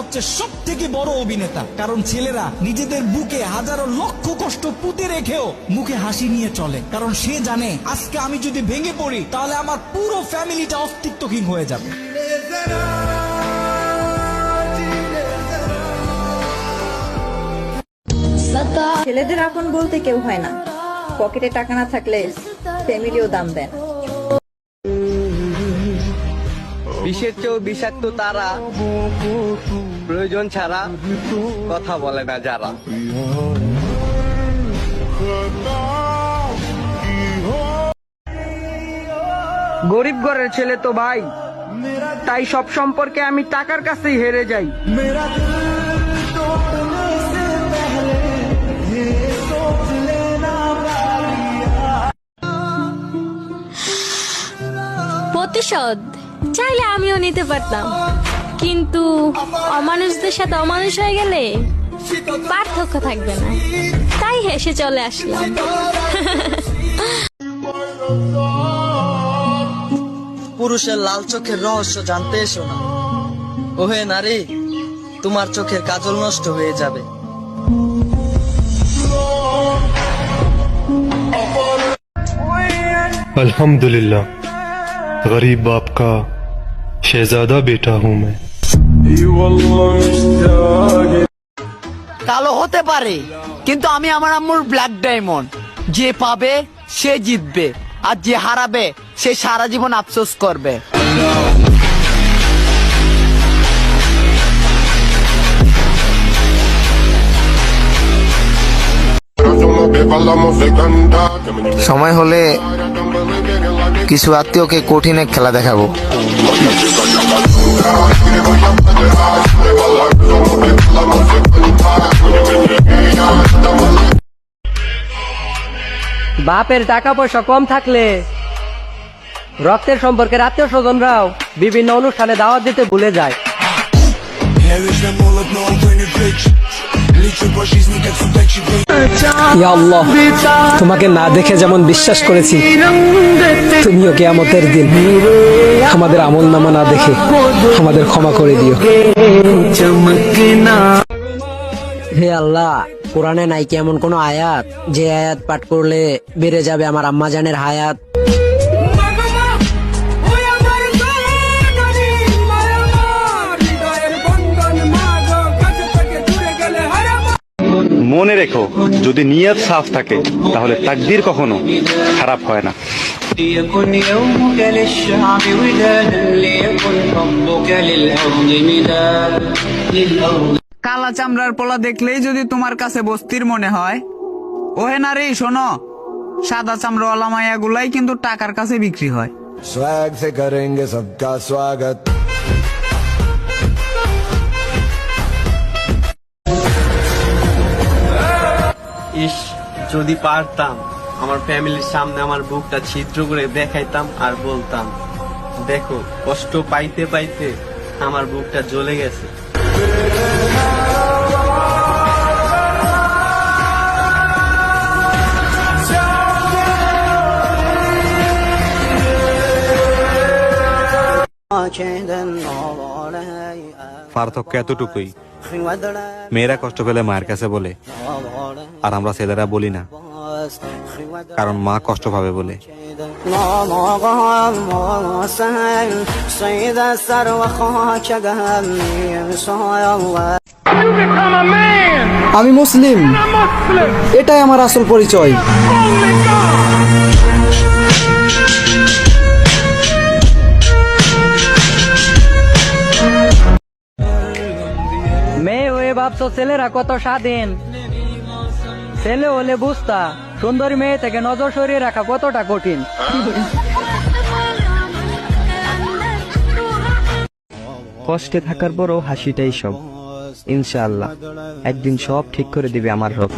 হচ্ছে সব থেকে বড় অভিনেতা, কারণ ছেলেরা নিজেদের বুকে হাজারো লক্ষ কষ্ট পুঁতে রেখেও মুখে হাসি নিয়ে চলে, কারণ সে জানে আজকে আমি যদি ভেঙে পড়ি তাহলে আমার পুরো ফ্যামিলিটা অস্তিত্বহীন হয়ে যাবে। ছেলেদের আপন বলতে কেউ হয় না, পকেটে টাকা না থাকলে ফ্যামিলিও দাম দেয় না। বিষের চেয়েও বিষাক্ত তারা, প্রয়োজন ছাড়া কথা বলে না যারা। গরিব ঘরের ছেলে তো ভাই, তাই সব সম্পর্কে আমি টাকার কাছেই হেরে যাই। প্রতিশোধ চাইলে আমিও নিতে পারতাম, কিন্তু অমানুষদের সাথে অমানুষ হয়ে গেলে পার্থক্য থাকবে না, তাই হেসে চলে আসলাম। পুরুষের লাল চোখের রহস্য জানতে এসো না, ওহে নারী, তোমার চোখের কাজল নষ্ট হয়ে যাবে। अल्हम्दुलिल्लाह, गरीब बाप का शहजादा बेटा हूँ मैं। কালো হতে পারে, কিন্তু আমি আমার আম্মুর ব্ল্যাক ডায়মন্ড। যে পাবে সে জিতবে, আর যে হারাবে সে সারা জীবন আফসোস করবে। সময় হলে কিছু আত্মীয়কে কঠিন এক খেলা দেখাবো। বাপের টাকা পয়সা কম থাকলে রক্তের সম্পর্কের আত্মীয় স্বজনরাও বিভিন্ন অনুষ্ঠানে দাওয়াত দিতে ভুলে যায়। ইয়া আল্লাহ, তোমাকে না দেখে যেমন বিশ্বাস করেছি, তুমিও কিয়ামতের দিন আমাদের আমলনামা না দেখে আমাদের ক্ষমা করে দিও। হে আল্লাহ, কোরআনে নাই কি এমন কোন আয়াত যে আয়াত পাঠ করলে বেড়ে যাবে আমার আম্মাজানের হায়াত? মনে রেখো, যদি নিয়ত সাফ থাকে তাহলে তাকদীর কখনো খারাপ হয় না। কালা চামড়ার পোলা দেখলেই যদি তোমার কাছে বস্তির মনে হয়, ওহে নারী শোনো, সাদা চামড়াওয়ালা মায়া গুলাই কিন্তু টাকার কাছে বিক্রি হয়। स्वैग से करेंगे सबका स्वागत। ইস, যদি পারতাম আমার ফ্যামিলির সামনে আমার বুকটা ছিদ্র করে দেখাইতাম আর বলতাম, দেখো কষ্ট পাইতে পাইতে আমার বুকটা জ্বলে গেছে। পার্থক্য এতটুকুই, মেয়েরা কষ্ট পেলে মায়ের কাছে বলে, আর আমরা ছেলেরা বলি না, কারণ মা কষ্ট পাবে বলে। আমি মুসলিম, এটাই আমার আসল পরিচয়। মেয়ে হয়ে ভাবছো ছেলেরা কত স্বাধীন, ছেলে হলে বুঝতা সুন্দরী মেয়ে থেকে নজর সরিয়ে রাখা কতটা কঠিন। কষ্টে থাকার পরও হাসিটাই সব। ইনশাআল্লাহ একদিন সব ঠিক করে দিবে আমার রব।